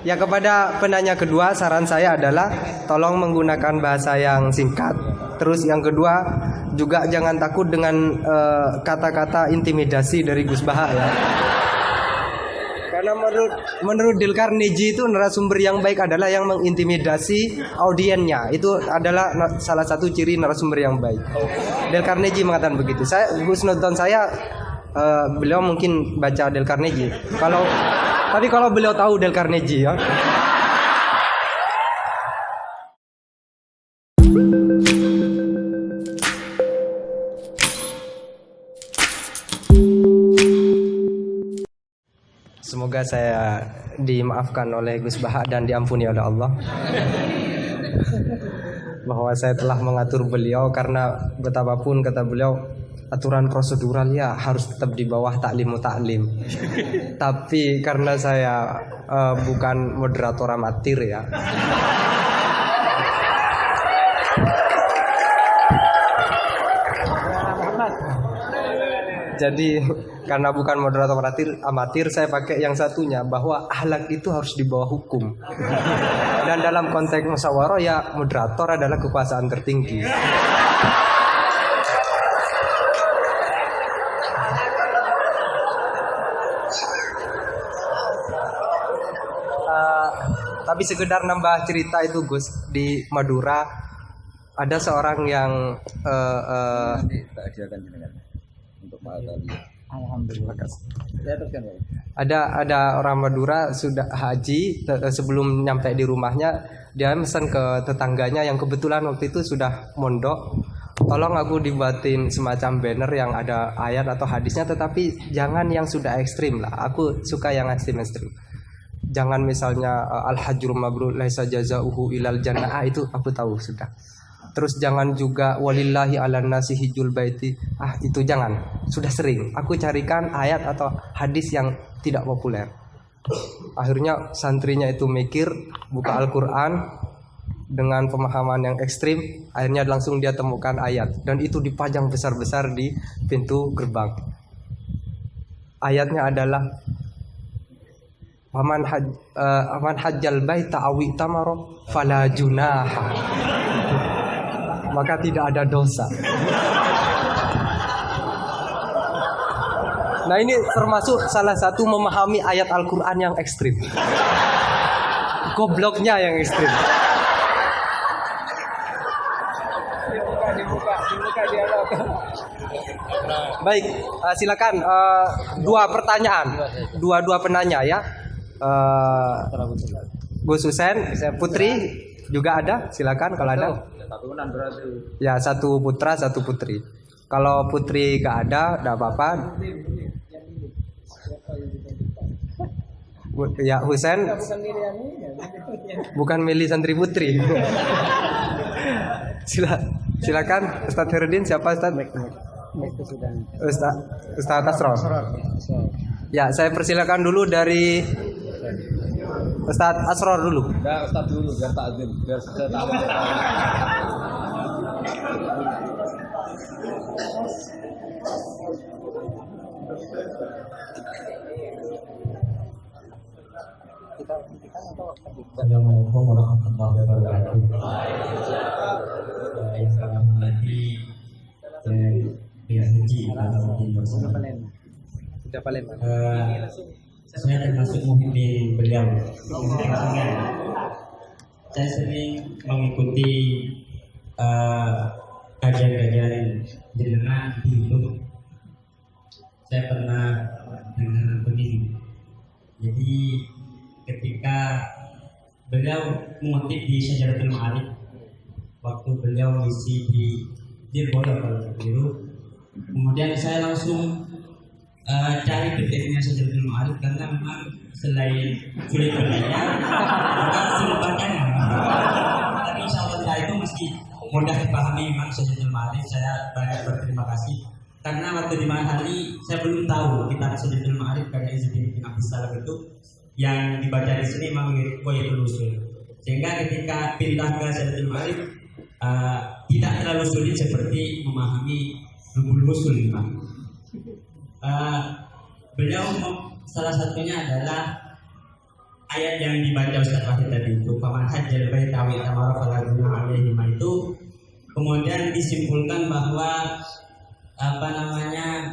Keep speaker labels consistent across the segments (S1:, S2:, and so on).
S1: Ya, kepada penanya kedua, saran saya adalah tolong menggunakan bahasa yang singkat. Terus yang kedua juga jangan takut dengan kata-kata intimidasi dari Gus Baha ya. Karena menurut Dale Carnegie itu narasumber yang baik adalah yang mengintimidasi audiennya. Itu adalah salah satu ciri narasumber yang baik. Dale Carnegie mengatakan begitu. Gus nonton saya, beliau mungkin baca Dale Carnegie. Tapi kalau beliau tahu Dale Carnegie ya. Semoga saya dimaafkan oleh Gus Baha dan diampuni oleh Allah bahwa saya telah mengatur beliau, karena betapapun kata beliau aturan prosedural ya harus tetap di bawah taklimu taklim. Tapi karena saya bukan moderator amatir ya. Jadi karena bukan moderator amatir, saya pakai yang satunya, bahwa akhlak itu harus di bawah hukum. Dan dalam konteks musyawarah ya moderator adalah kekuasaan tertinggi. Tapi sekedar nambah cerita itu Gus, di Madura ada seorang yang Alhamdulillah. Ada orang Madura sudah haji, sebelum nyampe di rumahnya dia pesan ke tetangganya yang kebetulan waktu itu sudah mondok, tolong aku dibuatin semacam banner yang ada ayat atau hadisnya, tetapi jangan yang sudah ekstrim lah. Aku suka yang ekstrim. Jangan misalnya al-hajrul mabrur laisa jazaohu ilal jannah, itu aku tahu sudah. Terus jangan juga walillahi 'alan nasi hijjul baiti. Itu jangan. Sudah sering. Aku carikan ayat atau hadis yang tidak populer. Akhirnya santrinya itu mikir, buka Al-Qur'an dengan pemahaman yang ekstrim, akhirnya langsung dia temukan ayat dan itu dipajang besar-besar di pintu gerbang. Ayatnya adalah man hajjal baita awi tamaro fala junaha, maka tidak ada dosa. Nah, ini termasuk salah satu memahami ayat Al-Quran yang ekstrim. Gobloknya yang ekstrim. Baik, silakan dua pertanyaan, dua penanya ya. Gus Husen, Putri juga ada, silakan kalau ada. Ya, satu putra, satu putri. Kalau putri gak ada, gak apa-apa. Ya, Husen bukan milih santri putri. Silakan Ustadz Herudin, siapa Ustadz? Ustadz Asror. Ya, saya persilakan dulu dari Ustadz Asror dulu.
S2: Ya, Ustadz dulu biar takzim, biar saya tahu.
S3: Assalamualaikum warahmatullahi wabarakatuh. Yang kami hormati Pihak Haji Alhamdulillah bersama. Saya termasuk muhibin beliau. Saya sering mengikuti kajian-kajian jenengan di YouTube. Saya pernah dengar begini. Jadi ketika beliau mengutip di Syajaratul Ma'arif, waktu beliau mengisi di Dirboyo kalau tidak keliru, kemudian saya langsung cari PDF-nya Syajaratul Ma'arif, karena memang selain sulit bacanya, juga sulit bacanya. Tapi insya Allah itu meski mudah dipahami memang Syajaratul Ma'arif. Saya banyak berterima kasih karena waktu di mana hari saya belum tahu kitab Syajaratul Ma'arif karya Izzuddin bin Abdus Salam itu yang dibaca di sini memang mirip Qoyatul Usul, sehingga ketika pindah ke Syajaratul Ma'arif tidak terlalu sulit seperti memahami Lubul Usul memang. Beliau salah satunya adalah ayat yang dibaca Ustaz Wahid tadi itu paman hajjal baita wa tamara fala junaha alaihim itu kemudian disimpulkan bahwa apa namanya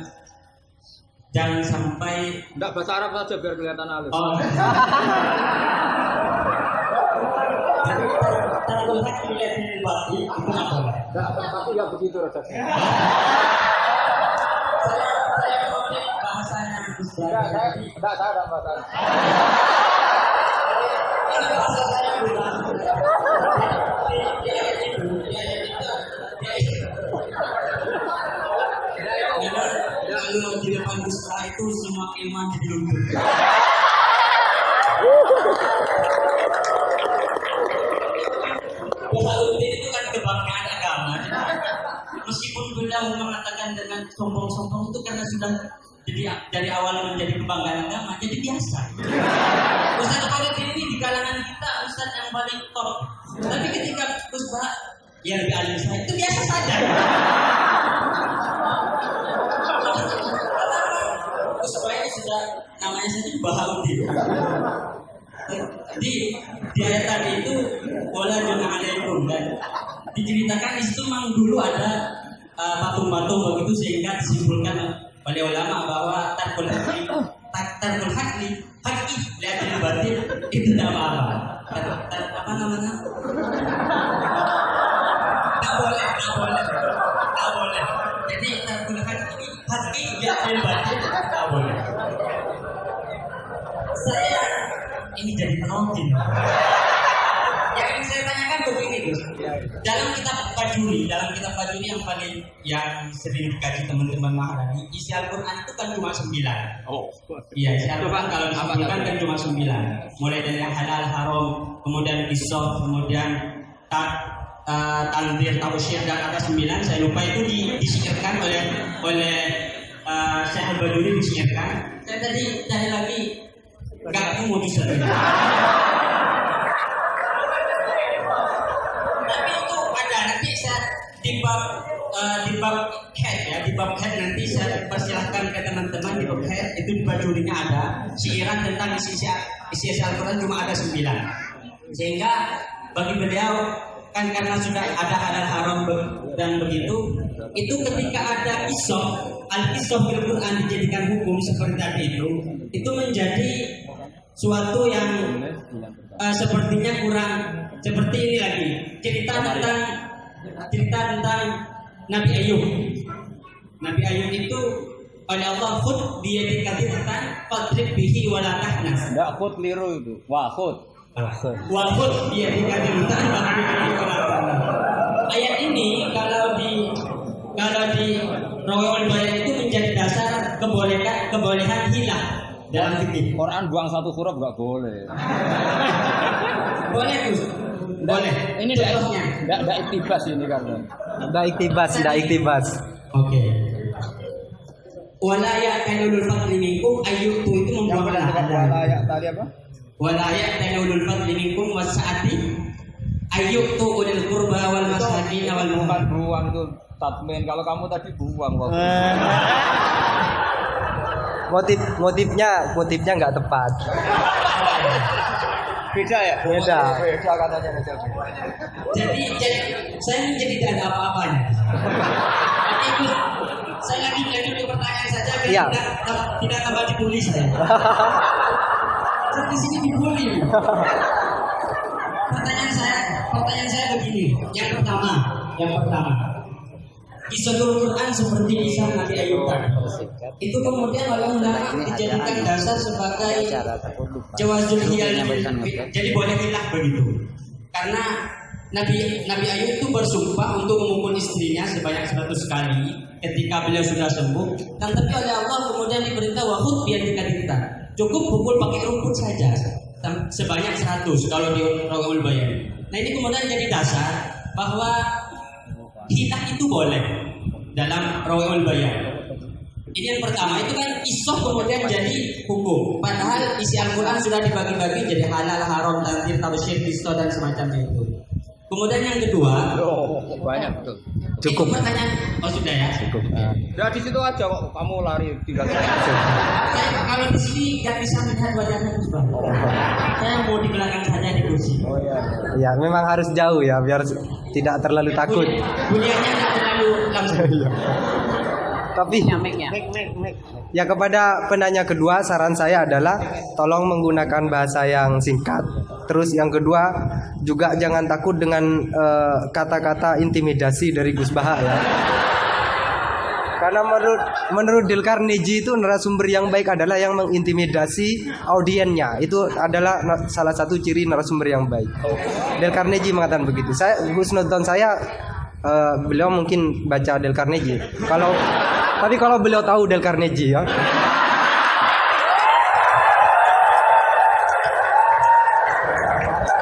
S3: jangan sampai
S2: Enggak bahasa Arab saja biar kelihatan halus.
S3: oh tarkul hak dilihat di bati itu nggak boleh.
S2: Enggak, tapi enggak begitu Raja.
S3: Saya mau bahasanya
S2: Enggak, saya enggak bahasa.
S3: bahasa saya kalau di depan sekolah itu semua kemah jadi luntur. Wahaluddin itu kan kebanggaan agama. Meskipun beliau mengatakan dengan sombong-sombong itu karena sudah jadi dari awal menjadi kebanggaan agama, jadi biasa. Ustaz Wahaluddin ini di kalangan kita Ustaz yang paling top. Tapi ketika Gus Bah yang lebih alim saya itu biasa saja. Gus Bah ini sudah namanya saja Bahaluddin. Di ayat tadi itu wala junaha alaikum dan diceritakan di situ memang dulu ada patung-patung begitu sehingga disimpulkan oleh ulama bahwa tarkul hakli lihat di batin itu tidak apa-apa. Apa namanya? Tak boleh. Jadi tarkul hakli lihat di batin tak boleh. Saya ini jadi penonton. Yang ingin saya tanyakan begini Gus. Dalam kitab Fajuri yang sering dikaji teman-teman Maharani, isi Al-Quran itu kan cuma 9.
S2: Oh.
S3: Iya, isi Al-Quran kalau disimpulkan kan cuma 9. Mulai dari yang halal, haram, kemudian qisas, kemudian tanzir, tausyir dan ada 9. Saya lupa itu disihirkan oleh Syekh Al-Bajuri disihirkan. Saya tadi lagi enggak mau disihir. Tapi itu ada nanti saya di bab head nanti saya persilahkan ke teman-teman di bab head itu di bajurinya ada siiran tentang isi Al-Quran cuma ada 9 sehingga bagi beliau kan karena sudah ada halal haram dan begitu itu ketika ada al-qisah fil Quran dijadikan hukum seperti tadi itu menjadi suatu yang sepertinya kurang seperti ini lagi cerita tentang Nabi Ayub itu oleh Allah khud biyadikadhatan fadrib bihi wala tahnas.
S2: Enggak khud liru itu. Wah khud biyadikadhatan fadrib bihi wala tahnas. Ayat ini kalau di Rawaiul Bayan itu menjadi dasar kebolehan hilah dalam fikih.
S4: Quran buang satu huruf nggak boleh.
S3: Boleh Gus. Boleh.
S4: Ini enggak iktibas ini karena.
S1: Ndak iktibas.
S3: Oke. Wala ya'talul fadli minkum ayyutu itu membuang
S4: Ayat tadi apa?
S3: Wala ya'talul fadli minkum wasa'ati ayyutu ulil qurba wal masakin wal
S4: Bukan buang itu tatmin. Kalau kamu tadi buang waktu.
S1: Motifnya nggak tepat.
S4: Beda ya?
S1: Beda
S4: katanya beda.
S3: Jadi saya ini jadi tidak ada apa-apanya. Tapi saya lagi pertanyaan saja biar
S1: Iya.
S3: tidak tambah dibully saya. Saya di sini dibully. Pertanyaan saya begini. Yang pertama. Kisahul Quran seperti kisah Nabi Ayub tadi. Itu kemudian oleh ulama dijadikan dasar sebagai jawazul hiyal. Jadi boleh hilah begitu. Karena Nabi Ayub itu bersumpah untuk memukul istrinya sebanyak 100 kali ketika beliau sudah sembuh. Dan tapi oleh Allah kemudian diperintah wahud biar dikata cukup pukul pakai rumput saja sebanyak 100 kalau di Rawaiul Bayan. Nah ini kemudian jadi dasar bahwa hilah itu boleh dalam Rawaiul Bayan. Ini yang pertama, itu kan qisah kemudian jadi hukum. Padahal isi Al-Quran sudah dibagi-bagi jadi halal, haram, tanzir, tafsir, qisah dan semacamnya itu.
S2: Kemudian yang kedua,
S4: Banyak betul.
S1: Cukup.
S2: itu pertanyaan, oh sudah ya.
S1: Cukup.
S4: Ya di situ aja kok kamu lari tinggal.
S2: Saya kalau di sini nggak bisa melihat wajahnya Gus Bah. Saya mau di belakang saja di kursi.
S1: Ya, memang harus jauh ya biar tidak terlalu takut.
S2: Bunyinya nggak terlalu langsung.
S1: Tapi ya kepada penanya kedua saran saya adalah tolong menggunakan bahasa yang singkat. Terus yang kedua juga jangan takut dengan kata-kata intimidasi dari Gus Baha ya. Karena menurut Dale Carnegie itu narasumber yang baik adalah yang mengintimidasi audiennya. Itu adalah salah satu ciri narasumber yang baik. Dale Carnegie mengatakan begitu. Husnuzon saya beliau mungkin baca Dale Carnegie. Tapi kalau beliau tahu Dale Carnegie ya.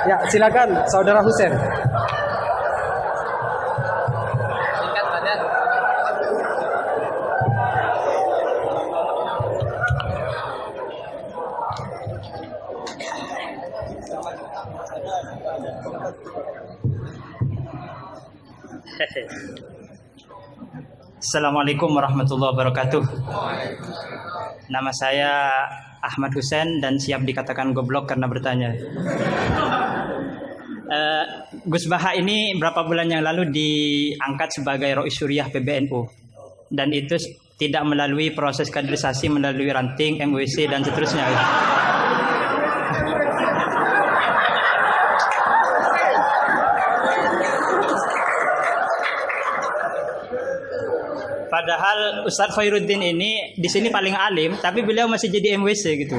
S1: Ya, silakan Saudara Husen.
S5: Assalamualaikum warahmatullahi wabarakatuh. Nama saya Ahmad Husen dan siap dikatakan goblok karena bertanya. Gus Baha ini berapa bulan yang lalu diangkat sebagai Rois Suriah PBNU dan itu tidak melalui proses kaderisasi melalui ranting MWC dan seterusnya. Padahal Ustadz Khairuddin ini di sini paling alim, tapi beliau masih jadi MWC gitu.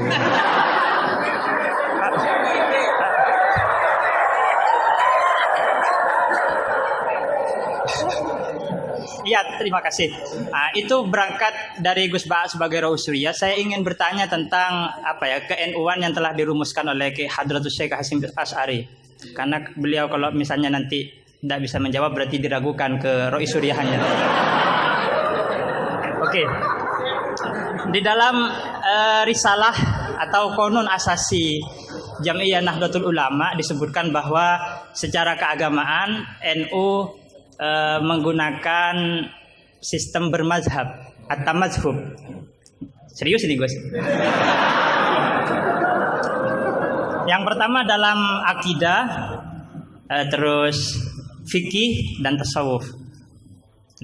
S5: Ya, terima kasih. Nah, itu berangkat dari Gus Baha sebagai Rois Suriah. Saya ingin bertanya tentang ke-NU-an yang telah dirumuskan oleh Ki Hadratus Syekh Hasyim Asy'ari. Karena beliau kalau misalnya nanti tidak bisa menjawab berarti diragukan ke Rois Suriahnya. Oke. Di dalam risalah atau konun asasi Jam'iyah Nahdlatul Ulama disebutkan bahwa secara keagamaan NU menggunakan sistem bermazhab atau mazhub. Serius ini Gus. Yang pertama dalam akidah, terus fikih dan tasawuf.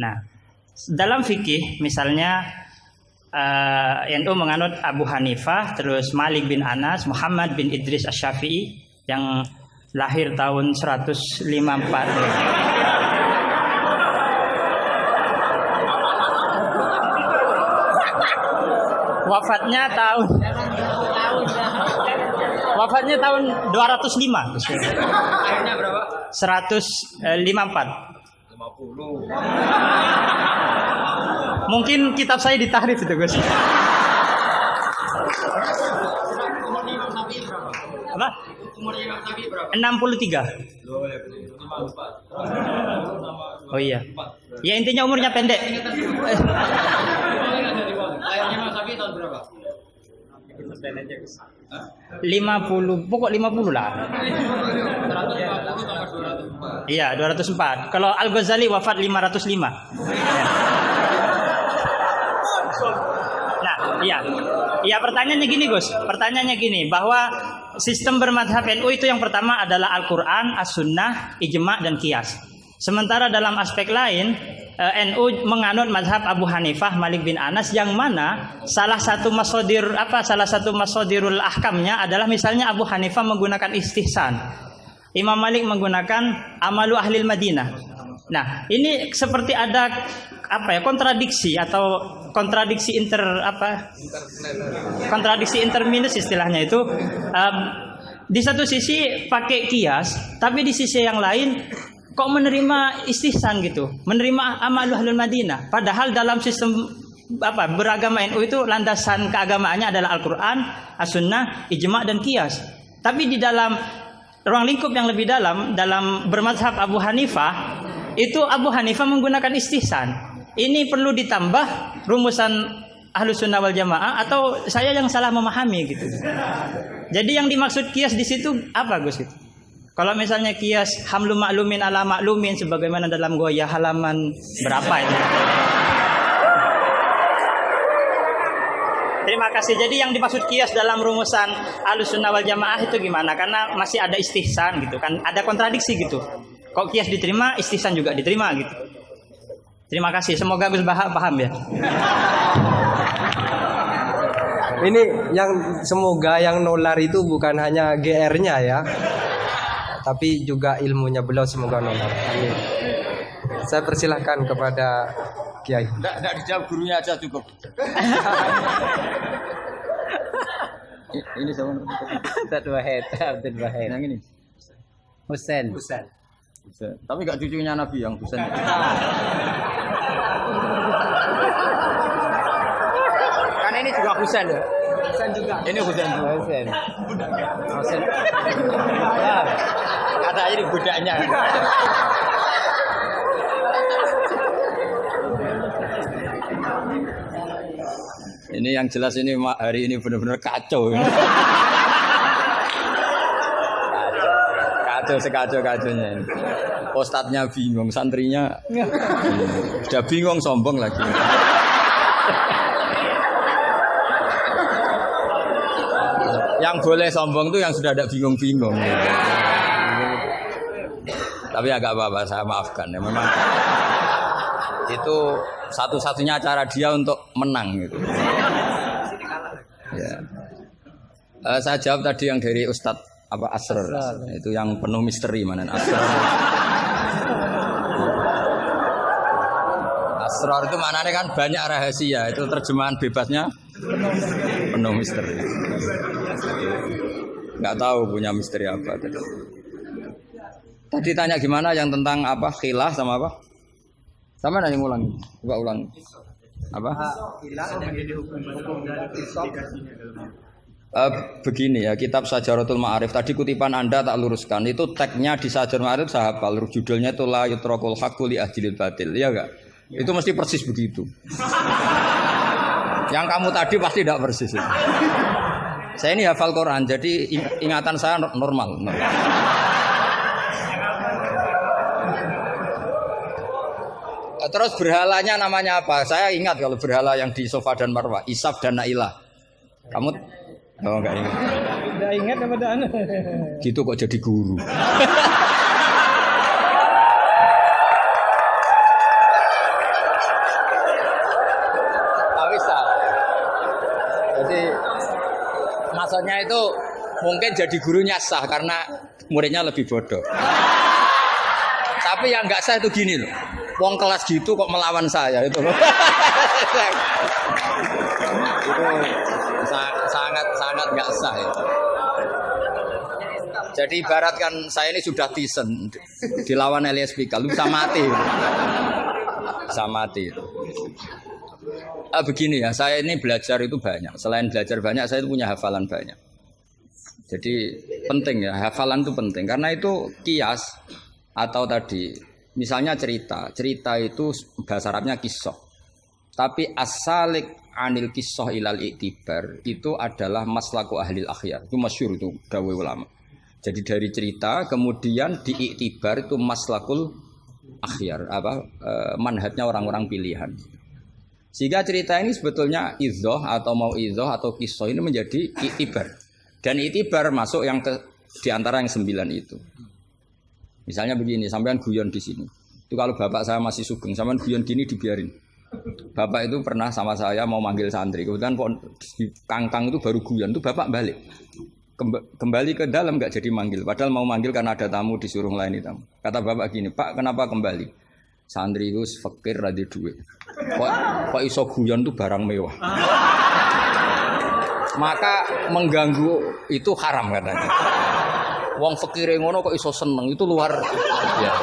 S5: Nah, dalam fikih misalnya NU menganut Abu Hanifah, terus Malik bin Anas, Muhammad bin Idris Asy-Syafi'i yang lahir tahun 154. Wafatnya tahun 205.
S4: Akhirnya berapa?
S5: 154. Mungkin kitab saya ditahrif itu Gus. Apa?
S2: Umurnya Imam Syafi'i berapa?
S5: 63. Oh iya. Ya intinya umurnya pendek.
S2: Lahirnya Imam Syafi'i tahun berapa?
S5: 50, pokok 50 lah.
S2: 150 tambah 204.
S5: Iya, 204. Kalau Al-Ghazali wafat 505. Nah, iya. Ya pertanyaannya gini Gus. Pertanyaannya gini, bahwa sistem bermadhab NU itu yang pertama adalah Al-Quran, As-Sunnah, Ijma' dan Qiyas. Sementara dalam aspek lain NU menganut mazhab Abu Hanifah, Malik bin Anas, yang mana salah satu masadirul ahkamnya adalah misalnya Abu Hanifah menggunakan istihsan, Imam Malik menggunakan amalu ahlil Madinah. Nah, ini seperti ada kontradiksi atau kontradiksi interminus istilahnya itu. Di satu sisi pakai kias, tapi di sisi yang lain kok menerima istihsan gitu, menerima amalu ahlul Madinah. Padahal dalam sistem beragama NU itu landasan keagamaannya adalah Al-Quran, As-Sunnah, Ijma' dan Qiyas. Tapi di dalam ruang lingkup yang lebih dalam bermazhab Abu Hanifah, itu Abu Hanifah menggunakan istihsan. Ini perlu ditambah rumusan Ahlus Sunnah wal Jamaah atau saya yang salah memahami gitu. Jadi yang dimaksud Qiyas di situ apa Gus itu? Kalau misalnya kias hamlu maklumin ala maklumin sebagaimana dalam Goya halaman berapa ini? Terima kasih. Jadi yang dimaksud kias dalam rumusan Ahlussunnah wal Jamaah itu gimana? Karena masih ada istihsan gitu kan, ada kontradiksi gitu. Kok kias diterima, istihsan juga diterima gitu. Terima kasih. Semoga Gus Baha paham ya.
S1: Ini yang semoga yang nolar itu bukan hanya GR-nya ya, tapi juga ilmunya beliau semoga nolar. Amin. Saya persilahkan kepada Kiai.
S4: Enggak dijawab gurunya aja cukup. Ini sama
S6: Abdul Wahid.
S4: yang ini.
S6: Husain.
S4: Husain. Tapi enggak cucunya Nabi yang Husain.
S6: Karena ini juga Husain ya.
S4: Ini Husain juga.
S6: Husain.
S4: Ya. Katanya ini budaknya. Ini yang jelas ini hari ini benar-benar kacau. Kacau sekacau-kacaunya ini. Ustadznya bingung, santrinya sudah bingung, sombong lagi. Yang boleh sombong tuh yang sudah ada bingung-bingung. Tapi agak apa-apa, saya maafkan ya. Memang itu satu-satunya cara dia untuk menang gitu. Ya. Saya jawab tadi yang dari Ustadz apa Asrar. Itu yang penuh misteri mana Asrar. Asrar itu maknanya kan banyak rahasia. Itu terjemahan bebasnya penuh misteri. Nggak tahu punya misteri apa tadi. Tadi tanya gimana yang tentang apa khilah sama apa? Sama nanya ulang. Coba ulang. Apa? Begini ya, kitab Sajaratul Ma'arif tadi kutipan Anda tak luruskan itu tagnya di Sajaratul Ma'arif saya hafal, judulnya itu la yutrakul haqqu li ahdilil batil, ya enggak? Itu mesti persis begitu. Yang kamu tadi pasti tidak persis itu. Saya ini hafal Quran, jadi ingatan saya normal. Terus berhalanya namanya apa? Saya ingat kalau berhala yang di Safa dan Marwah, Isaf dan Nailah. Kamu oh enggak ingat.
S6: Enggak ingat apa dah?
S4: Gitu kok jadi guru. Bisa. Jadi maksudnya itu mungkin jadi gurunya sah karena muridnya lebih bodoh. Tapi yang nggak sah itu gini loh. Wong kelas gitu kok melawan saya itu loh. Itu sangat nggak sah itu. Jadi ibaratkan saya ini sudah tisen dilawan Elias Pikal, bisa mati. Bisa mati. Begini ya, saya ini belajar itu banyak. Selain belajar banyak, saya itu punya hafalan banyak. Jadi penting ya, hafalan itu penting karena itu kias atau tadi misalnya cerita itu bahasa Arabnya kisah. Tapi asalik anil kisah ilal iktibar itu adalah maslaku ahlil akhyar. Itu masyhur itu dawuh ulama. Jadi dari cerita kemudian diiktibar itu maslakul akhyar manhajnya orang-orang pilihan. Sehingga cerita ini sebetulnya idzoh atau mau idzoh atau kisah ini menjadi iktibar. Dan iktibar masuk yang di antara yang 9 itu. Misalnya begini, sampean guyon di sini. Itu kalau bapak saya masih sugeng, sampean guyon gini dibiarin. Bapak itu pernah sama saya mau manggil santri. Kemudian di kangkang itu baru guyon, itu bapak balik. Kembali ke dalam nggak jadi manggil. Padahal mau manggil karena ada tamu disuruh melayani tamu. Kata bapak gini, Pak kenapa kembali? Santri itu fakir rada duit. Kok iso guyon itu barang mewah. Maka mengganggu itu haram katanya. Wong fakir ngono kok iso seneng itu luar ya.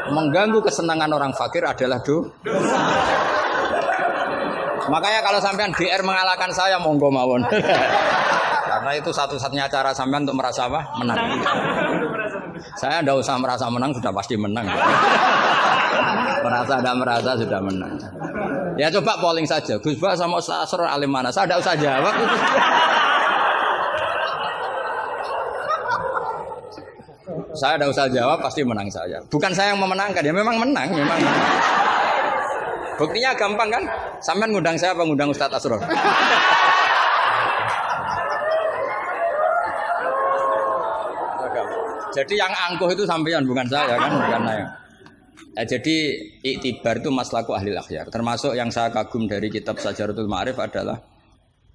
S4: Mengganggu kesenangan orang fakir adalah dosa. Makanya kalau sampean GR mengalahkan saya monggo mawon. Karena itu satu-satunya cara sampean untuk merasa apa? Menang. Saya tidak usah merasa menang sudah pasti menang. Merasa tidak merasa sudah menang. Ya coba polling saja. Gus Bah sama Ustaz Asrar alim mana? Saya tidak usah jawab. Saya tidak usah jawab, pasti menang saya. Bukan saya yang memenangkan, ya memang menang, memang. Buktinya gampang kan? Sampean ngundang saya apa ngundang Ustadz Asror? Jadi yang angkuh itu sampean, bukan saya kan, bukan saya. Jadi iktibar itu maslaku ahli akhyar. Termasuk yang saya kagum dari kitab Sajaratul Ma'arif adalah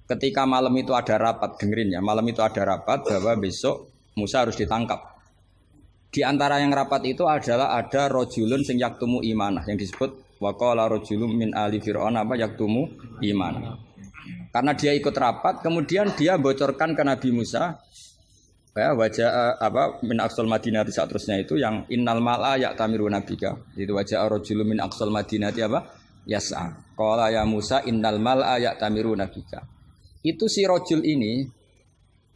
S4: ketika malam itu ada rapat, dengerin ya, malam itu ada rapat bahwa besok Musa harus ditangkap. Di antara yang rapat itu adalah ada rojulun sing yaktumu imanah, yang disebut waqala rojulun min ali fir'aun apa yaktumu imanah. Karena dia ikut rapat, kemudian dia bocorkan ke Nabi Musa ya, wajah apa min aqsal madinati seterusnya itu yang innal mala ya'tamiru nabika. Itu wajah rajulun min aqsal madinati apa? Yas'a. Qala ya Musa innal mala ya'tamiru nabika. Itu si rajul ini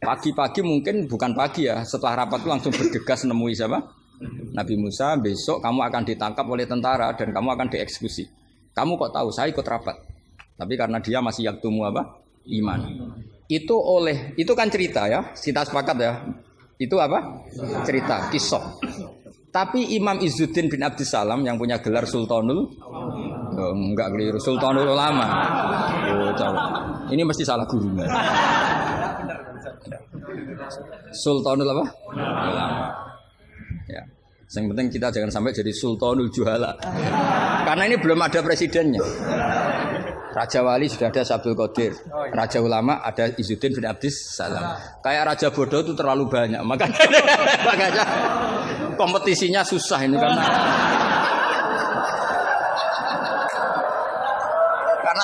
S4: pagi-pagi, mungkin bukan pagi ya, setelah rapat itu langsung bergegas nemui siapa? Nabi Musa, besok kamu akan ditangkap oleh tentara dan kamu akan dieksekusi. Kamu kok tahu? Saya ikut rapat. Tapi karena dia masih yaktumu apa? Iman. Itu kan cerita ya, kita sepakat ya. Itu apa? Cerita, kisah. Tapi Imam Izzuddin bin Abdissalam yang punya gelar Sultanul, enggak keliru, Sultanul Ulama. Ini mesti salah gurunya. Sultanul apa? Ulama. Ya. Yang penting kita jangan sampai jadi Sultanul Juhala. Karena ini belum ada presidennya. Raja Wali sudah ada Sabdul Qadir. Raja Ulama ada Izzuddin bin Abdis Salam. Kayak Raja Bodoh itu terlalu banyak. Makanya kompetisinya susah ini karena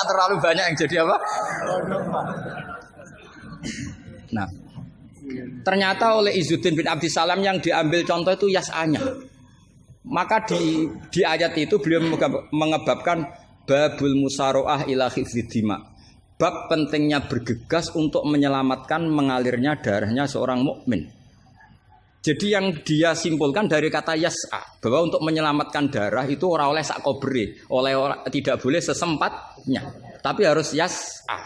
S4: terlalu banyak yang jadi apa? Nah, ternyata oleh Izzuddin bin Abdis Salam yang diambil contoh itu yas'anya. Maka di ayat itu beliau mengebabkan babul musaroah ila khifdidima. Bab pentingnya bergegas untuk menyelamatkan mengalirnya darahnya seorang mukmin. Jadi yang dia simpulkan dari kata yas'a, bahwa untuk menyelamatkan darah itu ora oleh sak kobre, tidak boleh sesempatnya, tapi harus yas'a.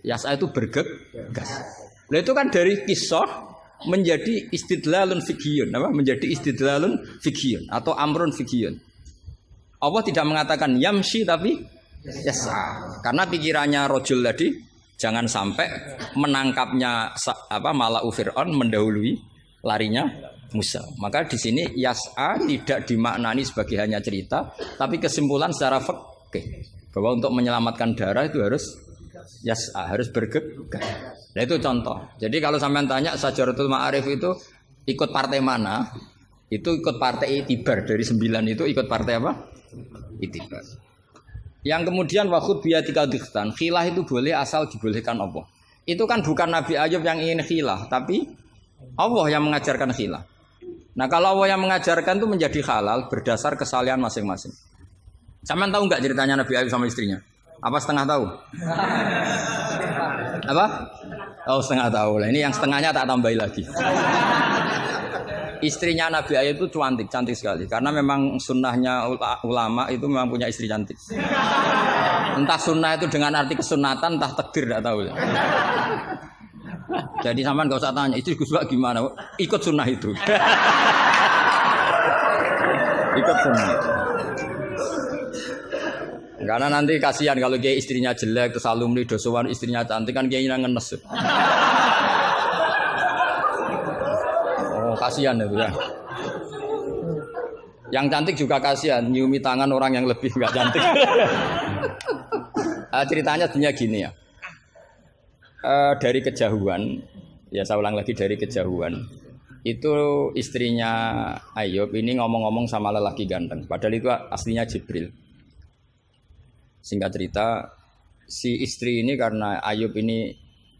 S4: Yas'a itu bergegas. Nah itu kan dari kisah menjadi istidlalun fiqhiyun, apa? Menjadi istidlalun fiqhiyun atau amrun fiqhiyun. Allah tidak mengatakan yamshi tapi yas'a. Karena pikirannya rojul tadi jangan sampai menangkapnya apa Mala'u Fir'aun mendahului larinya Musa. Maka di sini yas'a tidak dimaknani sebagai hanya cerita, tapi kesimpulan secara fikih bahwa untuk menyelamatkan darah itu harus yas'a, harus bergegas. Nah itu contoh. Jadi kalau sampean tanya Sajaratul Ma'arif itu ikut partai mana? Itu ikut partai Itibar. Dari 9 itu ikut partai apa? Itibar. Yang kemudian wakhud biyatika dikhtan. Khilah itu boleh asal dibolehkan Allah. Itu kan bukan Nabi Ayub yang ingin khilah, tapi Allah yang mengajarkan khilah. Nah kalau Allah yang mengajarkan itu menjadi halal berdasar kesalahan masing-masing. Sampean tahu nggak ceritanya Nabi Ayub sama istrinya? Apa setengah tahu? Apa? Oh setengah tahu lah. Ini yang setengahnya tak tambahin lagi. Istrinya Nabi Ayub itu cantik sekali. Karena memang sunnahnya ulama itu memang punya istri cantik. Entah sunnah itu dengan arti kesunatan, entah takdir tidak tahu. Jadi sampean nggak usah tanya istri Gus Bak gimana, ikut sunnah itu. Ikut sunnah. Karena nanti kasihan kalau dia istrinya jelek terus alumni dosowan istrinya cantik kan kayaknya ngenes. Oh kasihan itu ya. Yang cantik juga kasihan nyiumi tangan orang yang lebih nggak cantik. Ceritanya sebenarnya gini ya. Dari kejauhan, ya saya ulang lagi dari kejauhan. Itu istrinya Ayub ini ngomong-ngomong sama lelaki ganteng. Padahal itu aslinya Jibril. Singkat cerita, si istri ini karena Ayub ini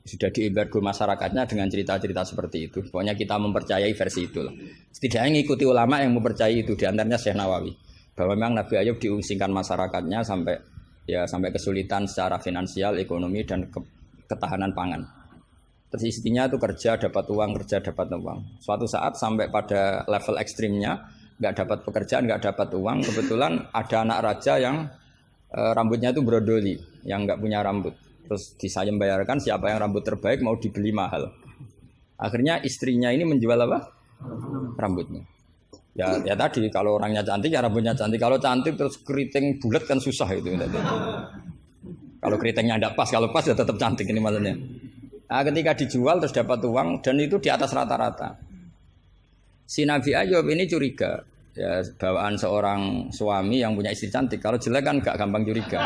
S4: sudah diembargo masyarakatnya dengan cerita-cerita seperti itu. Pokoknya kita mempercayai versi itu. Setidaknya mengikuti ulama yang mempercayai itu, diantaranya Syekh Nawawi. Bahwa memang Nabi Ayub diungsingkan masyarakatnya sampai kesulitan secara finansial, ekonomi, dan ketahanan pangan. Terus istrinya itu kerja dapat uang. Suatu saat sampai pada level ekstrimnya, nggak dapat pekerjaan, nggak dapat uang. Kebetulan ada anak raja yang rambutnya itu brodoli, yang nggak punya rambut. Terus disayang bayarkan siapa yang rambut terbaik mau dibeli mahal. Akhirnya istrinya ini menjual apa? rambutnya. Ya tadi kalau orangnya cantik ya rambutnya cantik. Kalau cantik terus keriting bulat kan susah itu. Kalau keritingnya tidak pas, kalau pas ya tetap cantik ini maksudnya. Nah, ketika dijual terus dapat uang dan itu di atas rata-rata. Si Nabi Ayub ini curiga. Ya bawaan seorang suami yang punya istri cantik. Kalau jelek kan gak gampang curiga.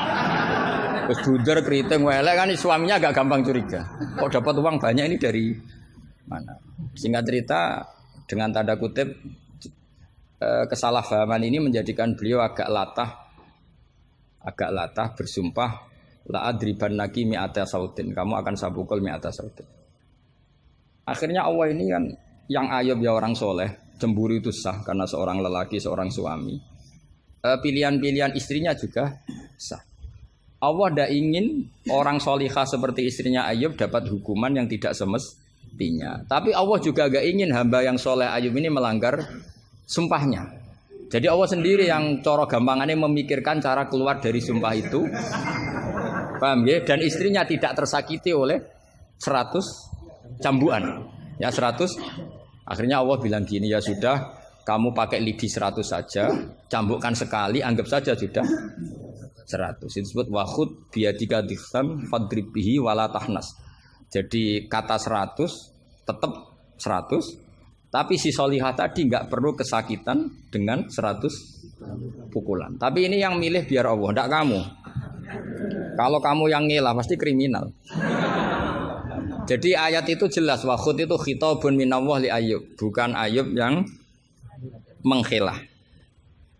S4: Terus buder keriting welek kan suaminya agak gampang curiga. Kok dapat uang banyak ini dari mana? Singkat cerita dengan tanda kutip kesalahpahaman ini menjadikan beliau agak latah bersumpah la adribannaki mi'ata sautin, kamu akan saya pukul mi'ata sautin. Akhirnya Allah ini kan yang Ayub ya orang soleh, cemburu itu sah karena seorang lelaki, seorang suami. Pilihan-pilihan istrinya juga sah. Allah tidak ingin orang solihah seperti istrinya Ayub dapat hukuman yang tidak semestinya. Tapi Allah juga gak ingin hamba yang soleh Ayub ini melanggar sumpahnya. Jadi Allah sendiri yang coro gampangannya memikirkan cara keluar dari sumpah itu. Paham ya? Dan istrinya tidak tersakiti oleh 100 cambuan. Ya 100. Akhirnya Allah bilang gini, ya sudah kamu pakai lidi 100 saja, cambukkan sekali, anggap saja sudah 100. Itu disebut wahud biadika dikham fadrib bihi wala tahnas. Jadi kata 100 tetap 100. Tapi si solihah tadi nggak perlu kesakitan dengan 100 pukulan. Tapi ini yang milih biar Allah, tidak kamu. Kalau kamu yang ngelah pasti kriminal. Jadi ayat itu jelas, wakhud itu khitabun minallah li Ayub, bukan Ayub yang mengkhilah.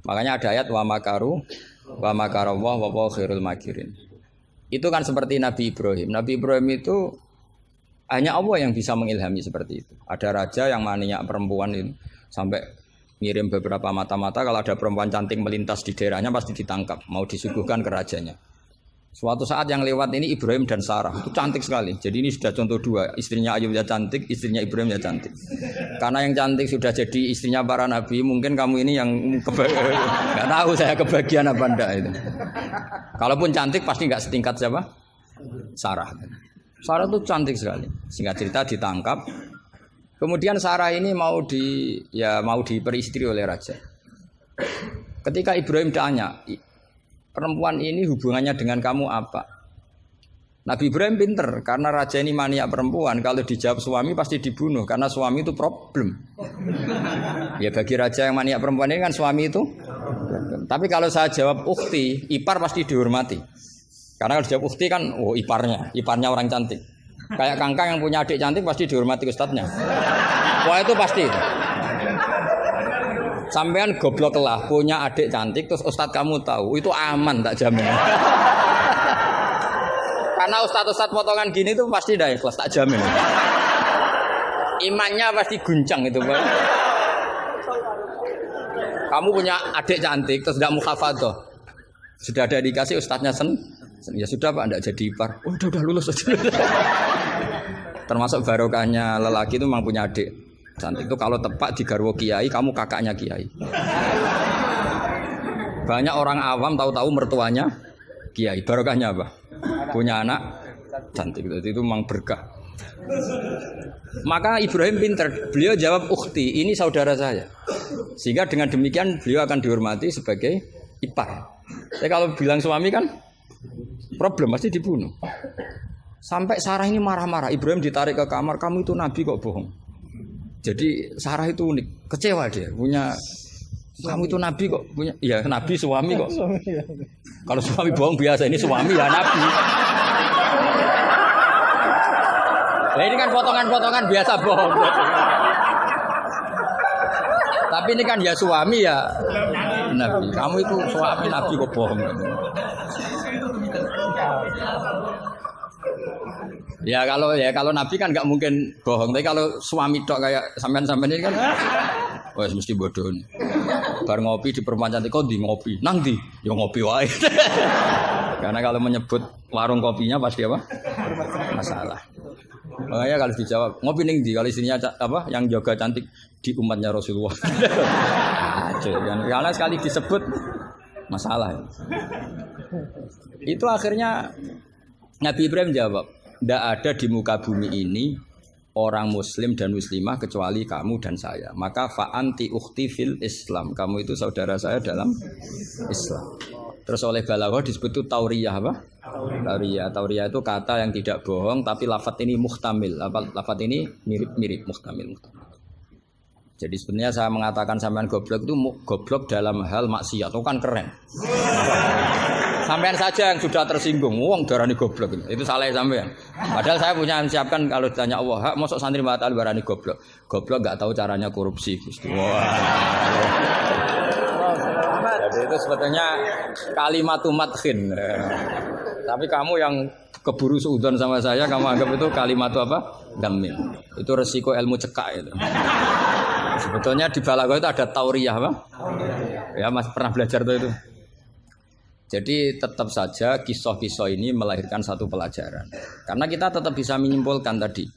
S4: Makanya ada ayat wa makaru wa makarallah wa huwa khairul makirin. Itu kan seperti Nabi Ibrahim. Nabi Ibrahim itu hanya Allah yang bisa mengilhami seperti itu. Ada raja yang maniak perempuan itu sampai ngirim beberapa mata-mata kalau ada perempuan cantik melintas di daerahnya pasti ditangkap, mau disuguhkan ke rajanya. Suatu saat yang lewat ini Ibrahim dan Sarah, itu cantik sekali. Jadi ini sudah contoh dua, istrinya Ayub ya cantik, istrinya Ibrahim ya cantik. Karena yang cantik sudah jadi istrinya para nabi, mungkin kamu ini yang nggak tahu saya kebagian apa enggak itu. Kalaupun cantik pasti nggak setingkat siapa? Sarah. Sarah itu cantik sekali. Singkat cerita ditangkap. Kemudian Sarah ini mau diperistri oleh raja. Ketika Ibrahim tanya, perempuan ini hubungannya dengan kamu apa? Nabi Ibrahim pinter karena raja ini maniak perempuan. Kalau dijawab suami pasti dibunuh karena suami itu problem. Ya bagi raja yang maniak perempuan ini kan suami itu problem. Tapi kalau saya jawab ukhti, ipar pasti dihormati. Karena kalau dijawab ukhti kan iparnya orang cantik. Kayak Kangkang yang punya adik cantik pasti dihormati ustadznya. Wah itu pasti. Sampean goblok lah punya adik cantik terus ustadz kamu tahu itu aman tak jamin. Karena ustadz potongan gini tuh pasti dah ikhlas tak jamin. Imannya pasti guncang itu Pak. Kamu punya adik cantik terus tidak mukhafadzah. Sudah ada dikasih ustadznya ya sudah Pak tidak jadi ipar. Oh, udah lulus aja. Termasuk barokahnya lelaki itu memang punya adik cantik itu kalau tepat di garwo kiai, kamu kakaknya kiai. Banyak orang awam tahu-tahu mertuanya kiai. Barokahnya apa? Punya anak cantik itu memang berkah. Maka Ibrahim pintar, beliau jawab ukhti, ini saudara saya. Sehingga dengan demikian beliau akan dihormati sebagai ipar. Tapi kalau bilang suami kan problem pasti dibunuh. Sampai Sarah ini marah-marah. Ibrahim ditarik ke kamar, kamu itu nabi kok bohong. Jadi Sarah itu unik, kecewa dia punya kamu itu nabi kok punya, ya nabi suami kok. Kalau suami bohong biasa, ini suami ya nabi. Nah ini kan potongan-potongan biasa bohong. Tapi ini kan ya suami ya nabi. Kamu itu suami nabi kok bohong. Ya kalau nabi kan nggak mungkin bohong, tapi kalau suami tok kayak sampean-sampean ini kan, wah mesti bodoh nih. Bar ngopi di perempuan cantik kok di ngopi, nang di, ya ngopi wae. Karena kalau menyebut warung kopinya pasti apa? Masalah. Makanya kalau dijawab ngopi ning di, kalau istrinya apa yang jaga cantik di umatnya Rasulullah. Karena sekali disebut masalah. Itu akhirnya Nabi Ibrahim jawab, tidak ada di muka bumi ini orang muslim dan muslimah kecuali kamu dan saya. Maka fa anti ukhti fil Islam. Kamu itu saudara saya dalam Islam. Terus oleh balaghah disebut itu tauriyah apa? Tauriyah. Tauriyah itu kata yang tidak bohong tapi lafaz ini muhtamil. Lafaz ini mirip-mirip muhtamil. Jadi sebenarnya saya mengatakan sampean goblok itu goblok dalam hal maksiat. Itu kan keren. Sampean saja yang sudah tersinggung, wong darani goblok itu salah sampean. Padahal saya punya siapkan kalau ditanya Allah, hak mosok santri batal darani goblok. Goblok enggak tahu caranya korupsi, Gusti. Wah. Jadi itu sebetulnya kalimat madkhin. Tapi kamu yang keburu suudzon sama saya, kamu anggap itu kalimat apa? Gamil. Itu resiko ilmu cekak itu. Sebetulnya di balaghah itu ada tauriyah apa? Ya, Mas pernah belajar tuh itu. Jadi tetap saja kisah-kisah ini melahirkan satu pelajaran. Karena kita tetap bisa menyimpulkan tadi.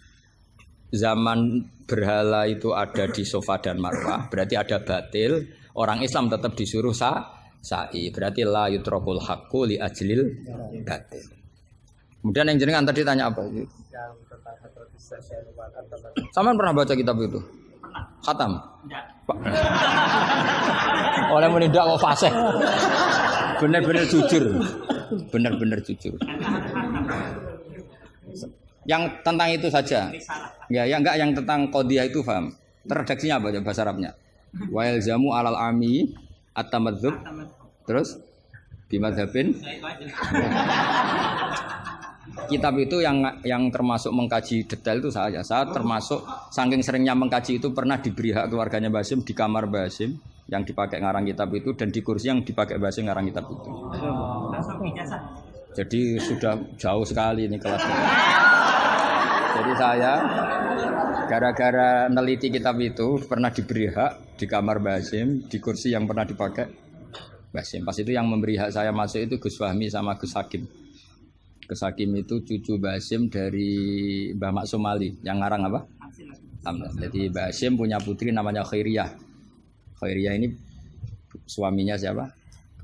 S4: Zaman berhala itu ada di Safa dan Marwah, berarti ada batil. Orang Islam tetap disuruh sa'i. Berarti la yutrakul haqqu li ajlil batil. Kemudian yang jenengan tadi tanya apa? Sampean pernah baca kitab itu? Khatam? Oleh menindak kok fasih. Benar-benar jujur. Benar-benar jujur. Yang tentang itu saja. Ya, enggak yang tentang qadhiyah itu paham. Redaksinya apa bahasa Arabnya? Wa yalzamu alal ami at-tamadzub. Terus bimadzhabin. Kitab itu yang termasuk mengkaji detail itu saya. Saya termasuk saking seringnya mengkaji itu pernah diberi hak keluarganya Basim di kamar Basim yang dipakai ngarang kitab itu dan di kursi yang dipakai Basim ngarang kitab itu. Jadi sudah jauh sekali ini kelasnya. Jadi saya gara-gara neliti kitab itu pernah diberi hak di kamar Basim di kursi yang pernah dipakai Basim. Pas itu yang memberi hak saya masuk itu Gus Fahmi sama Gus Hakim. Gus Hakim itu cucu Basim dari Mbah Maksum Ali yang ngarang apa? Jadi Basim punya putri namanya Khairiyah. Khairiyah ini suaminya siapa?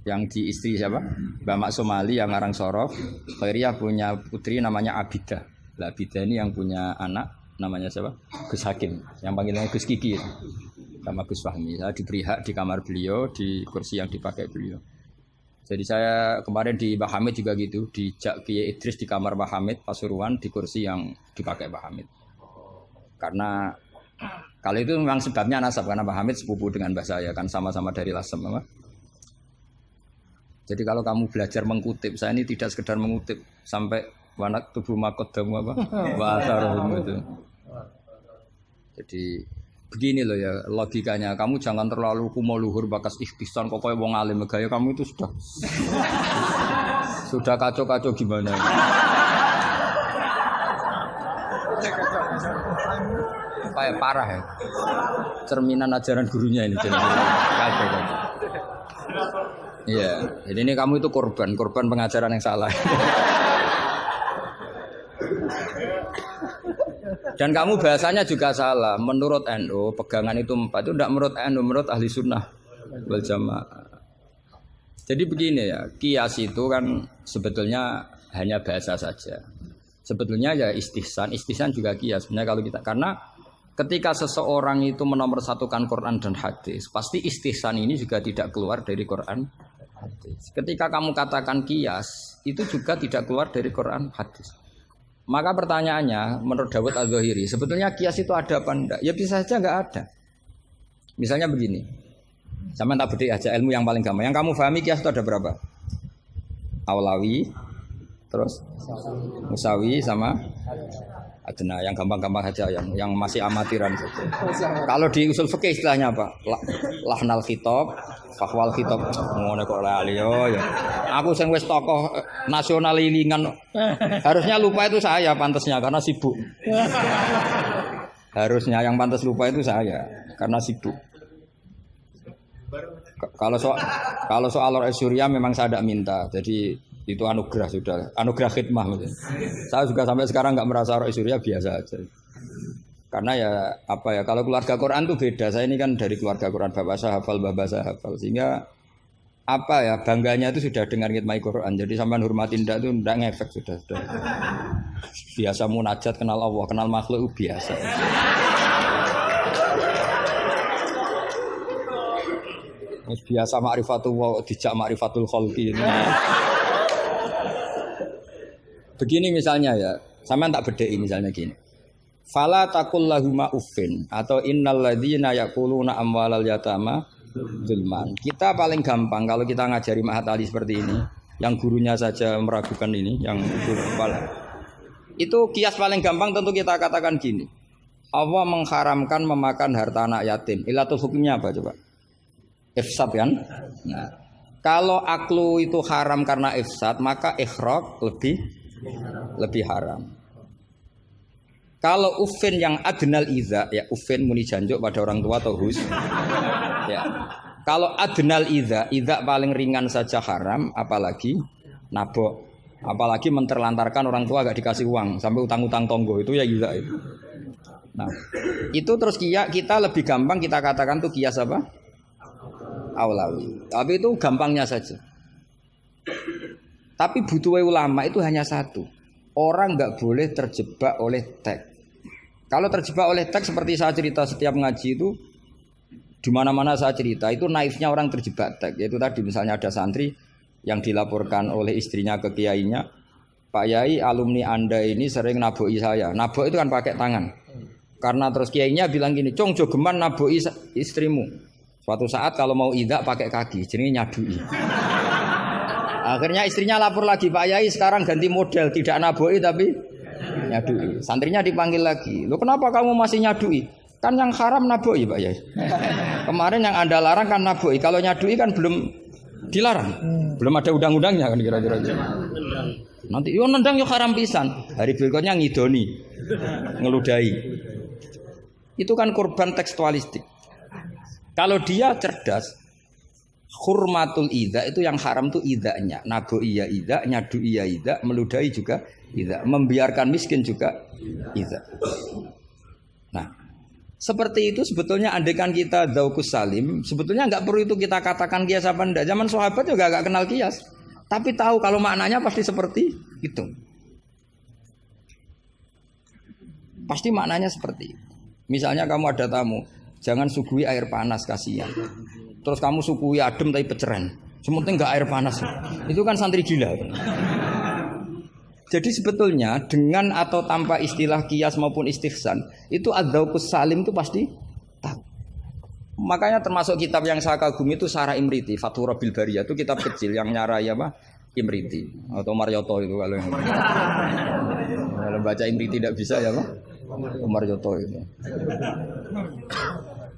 S4: Yang di istri siapa? Mbah Maksum Ali yang ngarang Sorof. Khairiyah punya putri namanya Abidah. Lah Abidah ini yang punya anak namanya siapa? Gus Hakim. Yang panggilannya Gus Kiki sama Gus Fahmi. Saya diberi hak di kamar beliau di kursi yang dipakai beliau. Jadi saya kemarin di Mbah Hamid juga gitu, di Kiai Idris di kamar Mbah Hamid Pasuruan di kursi yang dipakai Mbah Hamid. Karena kalau itu memang sebabnya nasab karena Mbah Hamid sepupu dengan Mbah saya kan sama-sama dari Lasem apa? Jadi kalau kamu belajar mengutip, saya ini tidak sekedar mengutip sampai wanak tubuh makodamu apa? Wasarohum itu. Jadi begini loh ya logikanya, kamu jangan terlalu kumo luhur bakas ikhtisan kok kayak wong alim gaya kamu itu sudah kacau-kacau gimana. Kayak parah ya. Cerminan ajaran gurunya ini kacau. Iya, jadi ini kamu itu korban pengajaran yang salah. Dan kamu bahasanya juga salah. Menurut NU, pegangan itu 4 itu tidak menurut NU, menurut ahli sunnah wal jamaah. Jadi begini ya, kias itu kan sebetulnya hanya bahasa saja. Sebetulnya ya istihsan juga kias. Sebenarnya kalau kita, karena ketika seseorang itu menomorsatukan Quran dan hadis, pasti istihsan ini juga tidak keluar dari Quran hadis. Ketika kamu katakan kias, itu juga tidak keluar dari Quran hadis. Maka pertanyaannya, menurut Dawud Az-Zahiri, sebetulnya kias itu ada apa enggak? Ya bisa saja enggak ada. Misalnya begini, sampai tak bedek aja ilmu yang paling gampang. Yang kamu pahami kias itu ada berapa? Aulawi, terus Musawi sama Adna. Yang gampang-gampang saja, yang masih amatiran saja. Kalau di usul fikih istilahnya apa? Lahnal khitab, fakwal khitab. Ngono kok lali yo ya. Aku sing wis tokoh nasional ilingan. Harusnya lupa itu saya pantasnya karena sibuk. Harusnya yang pantas lupa itu saya karena sibuk. Kalau soal Surya memang saya tidak minta. Jadi itu anugerah sudah, anugerah khidmah. Saya juga sampai sekarang nggak merasa Roh Surya biasa aja. Karena ya apa ya, kalau keluarga Quran itu beda. Saya ini kan dari keluarga Quran, bapak saya hafal, bapak saya hafal, sehingga apa ya bangganya itu sudah dengar ngitmai Quran. Jadi sampean hormatin ndak itu ndak ngefek sudah. Biasa munajat kenal Allah, kenal makhluk biasa. Biasa ma'rifatullah dijak ma'rifatul khalqi. Begini misalnya ya, sampean tak bedheki misalnya gini. Fala taqul lahuma uffin atau innal ladzina yaquluna amwalal yatama zulman. Kita paling gampang kalau kita ngajari Mahat Ali seperti ini, yang gurunya saja meragukan ini, yang guru kepala. Itu kias paling gampang tentu kita katakan gini. Allah mengharamkan memakan harta anak yatim. Ilatul hukumnya apa coba? Ifsad kan? Nah, kalau aklu itu haram karena ifsad, maka ikhraq lebih haram. Kalau ufin yang adnal iza, ya ufin muni janjuk pada orang tua atau hus. Ya. Kalau adnal iza paling ringan saja haram, apalagi nabok, apalagi menterlantarkan orang tua gak dikasih uang sampai utang-utang tonggo itu ya iza itu. Nah, itu terus kita lebih gampang kita katakan tuh kias apa? Aulawi. Tapi itu gampangnya saja. Tapi butuh ulama itu hanya satu. Orang nggak boleh terjebak oleh teks. Kalau terjebak oleh teks seperti saya cerita setiap ngaji itu, di mana-mana saya cerita itu naifnya orang terjebak teks. Yaitu tadi misalnya ada santri yang dilaporkan oleh istrinya ke kiainya, Pak Yai alumni Anda ini sering naboi saya. Nabok itu kan pakai tangan. Karena terus kiainya bilang gini, "Cong jogeman naboi istrimu." Suatu saat kalau mau idak pakai kaki, jadi nyadui. Akhirnya istrinya lapor lagi, Pak Yai sekarang ganti model, tidak naboi tapi nyadui. Santrinya dipanggil lagi, "Loh kenapa kamu masih nyadui? Kan yang haram naboi Pak Yai. Kemarin yang Anda larang kan naboi, kalau nyadui kan belum dilarang. Belum ada undang-undangnya kan kira-kira. Nanti yo nendang yo haram pisan. Hari berikutnya ngidoni, ngeludahi. Itu kan korban tekstualistik. Kalau dia cerdas, hurmatul idza itu yang haram tuh idzanya. Nabo iya idza, nyadu iya idza, meludahi juga idza, membiarkan miskin juga idza. Nah, seperti itu sebetulnya andekan kita dzauqus salim, sebetulnya enggak perlu itu kita katakan kias apa enggak. Zaman sahabat juga enggak kenal kias, tapi tahu kalau maknanya pasti seperti itu. Pasti maknanya seperti itu. Misalnya kamu ada tamu, jangan suguhi air panas, kasihan. Terus kamu suguhi adem tapi peceren. Sementing enggak air panas. Itu kan santri gila. Jadi sebetulnya dengan atau tanpa istilah kias maupun istihsan, itu adzauqus salim itu pasti tahu. Makanya termasuk kitab yang saya kagumi itu Sarah Imriti, Fathur Rabbil Bariyah, itu kitab kecil yang nyarai apa? Imriti atau Marioto itu kalau yang kalau baca Imriti tidak bisa ya Pak? Marioto itu.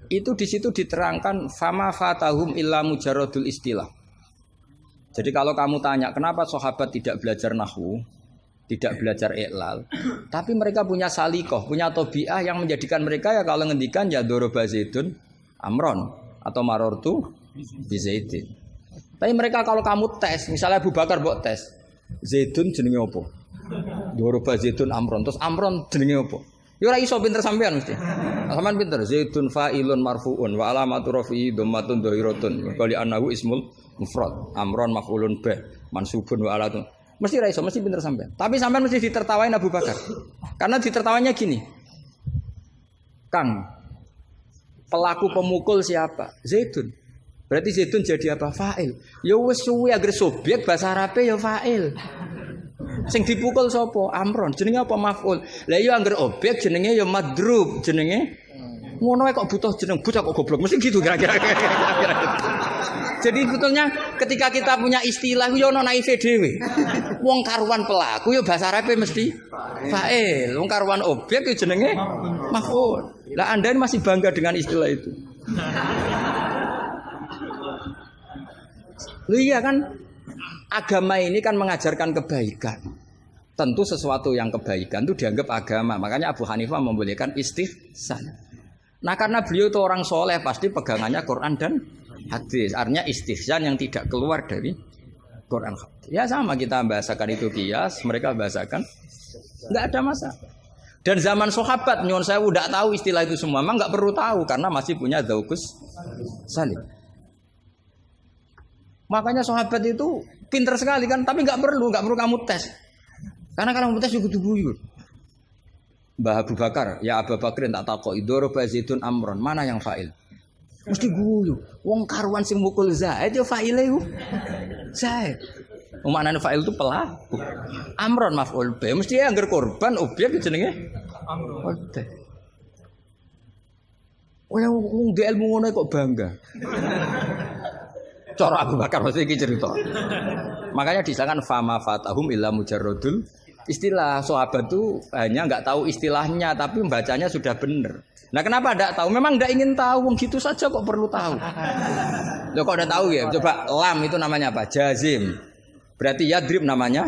S4: Itu di situ diterangkan fama fatahum illa mujarradul istilah. Jadi kalau kamu tanya kenapa sahabat tidak belajar nahwu, tidak belajar i'lal, tapi mereka punya salikoh, punya tobiah yang menjadikan mereka ya kalau ngendikan ya doroba zaidun amron atau marortu bi zaidin. Tapi mereka kalau kamu tes, misalnya Abu Bakar buat tes, zaidun jenenge opo? Doroba zaidun amron, terus amron jenenge opo? Ya ora iso pinter sampean mesti. Sampean pinter zaidun fa'ilun marfu'un wa alamatu rafi'i dhammatun dhahiratun qali annahu ismul mufrad amron maf'ulun bih mansubun wa alatun. Mesti ra iso, mesti pinter sampean. Tapi sampean mesti ditertawain Abu Bakar. Karena ditertawanya gini. Kang, pelaku pemukul siapa? Zaidun. Berarti Zaidun jadi apa? Fa'il. Ya wis suwe agar subjek bahasa Arabe ya fa'il. Sing dipukul sapa? Amron. Jenenge apa maf'ul? Lah iya angger objek jenenge ya madrub, jenenge ngono kok butuh jeneng bocah kok goblok. Mesti gitu kira-kira. Jadi sebetulnya ketika kita punya istilah yo ono naife dhewe. Wong karuan pelaku yo bahasa Arabe mesti fa'il. Wong karuan objek yo jenenge maf'ul. Lah Anda masih bangga dengan istilah itu. Loh iya kan? Agama ini kan mengajarkan kebaikan. Tentu sesuatu yang kebaikan itu dianggap agama. Makanya Abu Hanifah membolehkan istihsan. Nah karena beliau itu orang soleh pasti pegangannya Quran dan hadis. Artinya istihsan yang tidak keluar dari Quran. Ya sama kita bahasakan itu kias, mereka bahasakan nggak ada masalah. Dan zaman sahabat nyon saya udah tahu istilah itu semua, memang nggak perlu tahu karena masih punya dzauqus salim. Makanya sahabat itu pinter sekali kan, tapi nggak perlu kamu tes. Karena kalau kamu tes juga guyu. Mbah Abu Bakar, ya Abu Bakrin tak takok idoro Zaidun Amron, mana yang fa'il? Mesti guyu. Wong karuan sing mukul Zaid ya fa'ile iku. Zaid. Maknane fa'il itu pelaku. Amron maf'ul bi. Mesti ya anggar korban objek jenenge Amron. Oleh wong di ilmu ngono kok bangga. Cara Abu Bakar mesti iki cerita. Makanya disangkan fama fatahum illa mujarradul istilah. Sahabat itu hanya enggak tahu istilahnya tapi membacanya sudah benar. Nah, kenapa enggak tahu? Memang enggak ingin tahu, wong gitu saja kok perlu tahu. Loh kok udah tahu ya? Coba lam itu namanya apa? Jazim. Berarti yadrib namanya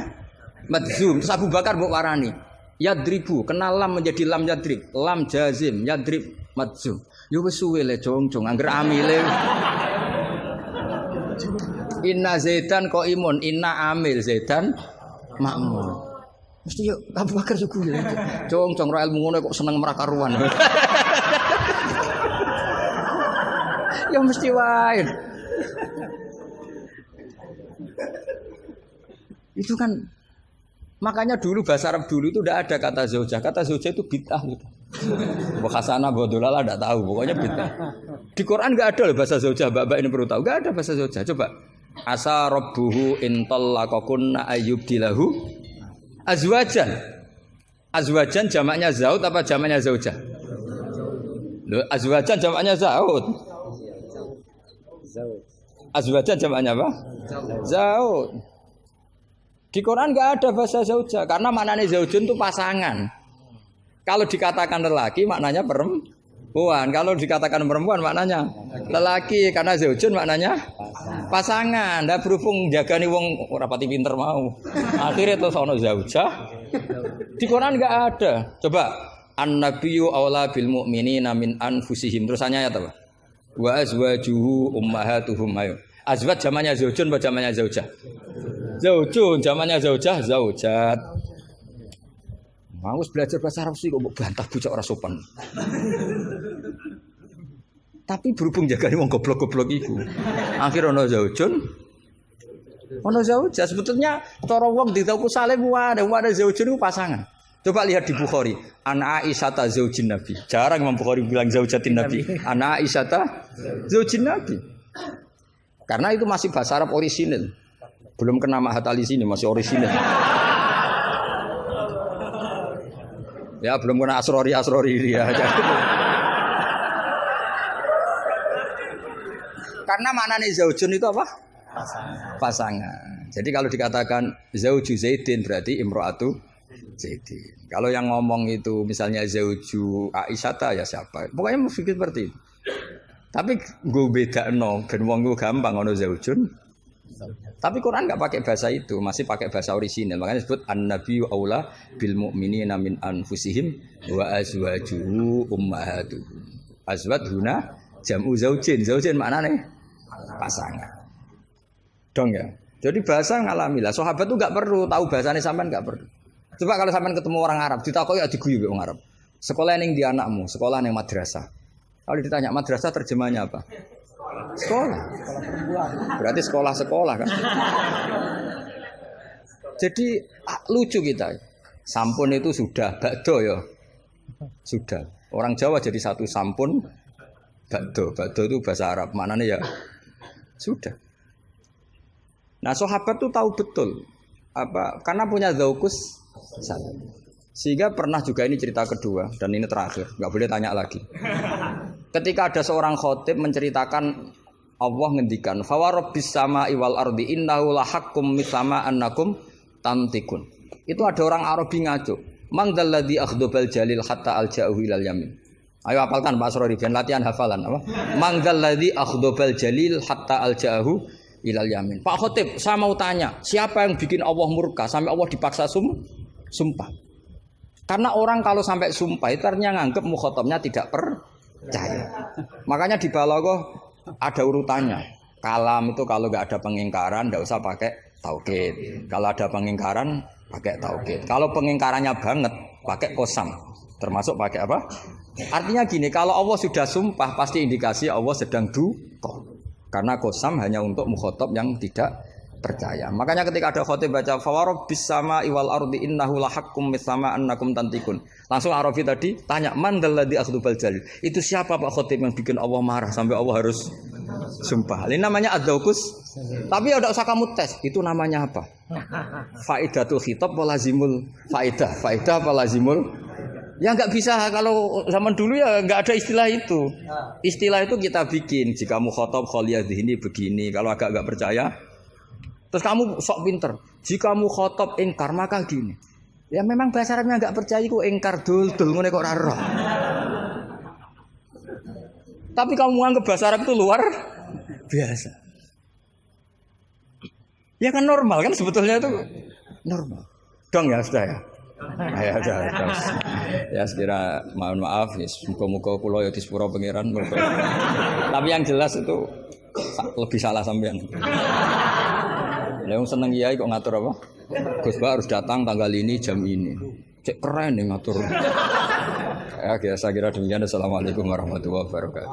S4: madzum. Terus Abu Bakar mbok warani. Yadribu, kenal lam menjadi lam yadrib. Lam jazim, yadrib madzum. Yo wis suwe le jong-jong angger amile. Inna Zaidan qaimun, inna amil Zaidan makmun. Mesti yo Abu Bakar suku ya. Jong-jong ra ilmu ngono kok seneng merakaruan. Ya mesti wae. Itu kan makanya dulu bahasa Arab dulu itu tidak ada kata zaujah. Kata zaujah itu bid'ah gitu. Hasanah bodolala tidak tahu, pokoknya bid'ah. Di Quran enggak ada loh bahasa zaujah. Mbak-mbak ini perlu tahu, enggak ada bahasa zaujah. Coba. Asa rabbuhu in tallaqakunna ayyubdilahu azwajan. Azwajan jamaknya zaud apa jamaknya zaujah? Loh, azwajan jamaknya zaud. Azwajan jamaknya apa? Zaud. Di Quran nggak ada bahasa zaujah karena maknanya zaujun itu pasangan. Kalau dikatakan lelaki maknanya perempuan. Kalau dikatakan perempuan maknanya lelaki karena zaujun maknanya pasangan. Ndak berhubung jagani wong ora pati pinter mau. Akhirnya terus ono zaujah. Di Quran nggak ada. Coba an-nabiyyu aula bil mu'minina min anfusihim. Terusannya ya apa? Wa azwajuhu ummahatuhum. Ayo. Azwaj zamannya zaujun apa zamannya zaujah? Zaujun, zamannya zaujah, zaujat. Mau belajar bahasa Arab sih kok bantah bocah ora sopan. Tapi berhubung jagane wong goblok-goblok iku. Akhir ono zaujun. Ono zaujah sebetulnya cara wong ditaku saleh wae, ada zaujun itu pasangan. Coba lihat di Bukhari, Ana Aisyah zaujin Nabi. Jarang Imam Bukhari bilang zaujatin Nabi. Ana Aisyah zaujin Nabi. Karena itu masih bahasa Arab orisinil. Belum kena Mahat Ali sini masih orisinil. Ya belum kena asrori dia. Karena maknanya zaujun itu apa? Pasangan. Jadi kalau dikatakan zauju Zaidin berarti imro'atu Zaidin. Kalau yang ngomong itu misalnya zauju Aisyata ya siapa? Pokoknya mesti seperti itu. Tapi gue beda ben wong gue gampang ono zaujun. Tapi Quran enggak pakai bahasa itu, masih pakai bahasa orisinal. Makanya disebut an-nabiyyu aula bil mu'minina min anfusihim wa azwajuhu ummahatuhum. Azwaj huna jam'u zaujin. Zaujin maknane pasangan. Dong ya. Jadi bahasa ngalamilah. Sahabat tuh enggak perlu tahu bahasane sampean enggak perlu. Coba kalau sampean ketemu orang Arab, ditakoki ya diguyu wong Arab. Sekolah ning di anakmu, sekolah ning madrasah. Kalau ditanya madrasah terjemahnya apa? Sekolah. Berarti sekolah-sekolah kan. Jadi lucu kita. Sampun itu sudah bakdo ya. Sudah. Orang Jawa jadi satu sampun bakdo. Bakdo itu bahasa Arab. Maknanya ya sudah. Nah, sahabat tuh tahu betul apa karena punya zaukus salah. Sehingga pernah juga ini cerita kedua dan ini terakhir, nggak boleh tanya lagi. Ketika ada seorang khotib menceritakan Allah ngendikan, "Fa rabbis sama'i wal ardi innahu lahaqqum mithama annakum tamtikun." Itu ada orang Arabi ngaco. "Man dzalladzi akhdhabal jalil hatta alja'u ilal yamin." Ayo hafalkan Pak Asrori ben latihan hafalan apa? "Man dzalladzi akhdhabal jalil hatta alja'u ilal yamin." Pak khotib, saya mau tanya, siapa yang bikin Allah murka sampai Allah dipaksa sumpah? Karena orang kalau sampai sumpah itu artinya nganggep mukhatabnya tidak percaya. Makanya di balaghah ada urutannya. Kalam itu kalau nggak ada pengingkaran nggak usah pakai taukid. Kalau ada pengingkaran pakai taukid. Kalau pengingkarannya banget pakai qasam. Termasuk pakai apa? Artinya gini, kalau Allah sudah sumpah pasti indikasi Allah sedang duka. Karena qasam hanya untuk mukhatab yang tidak percaya. Makanya ketika ada khotib baca fawarabbis sama iwal ardi innahu lahaqqum mitsama annakum tantikun. Langsung Arafi tadi tanya man dalladzi akhdubal jalil. Itu siapa Pak khotib yang bikin Allah marah sampai Allah harus sumpah. Ini namanya adzauqus. Tapi ya enggak usah kamu tes. Itu namanya apa? Faidatul khitab wa lazimul faidah. Faidah apa lazimul? Ya enggak bisa kalau zaman dulu ya enggak ada istilah itu. Istilah itu kita bikin. Jika mukhatab khaliyadhini begini. Kalau agak enggak percaya terus kamu sok pinter. Jika mu khotob ingkar maka gini. Ya memang bahasa Arabnya enggak percaya ku ingkar dul ngene kok ora roh. Tapi kamu anggap bahasa Arab itu luar biasa. Ya kan normal kan sebetulnya itu normal. Dong ya sudah ya. Ya sudah. Ya sekira mohon maaf ya muga-muga kula ya disepuro pangeran. Tapi yang jelas itu lebih salah sampean. Yang seneng kiai kok ngatur apa? Gus Bah harus datang tanggal ini jam ini. Cek keren nih ngatur. Ya, saya kira demikian. Assalamualaikum warahmatullahi wabarakatuh.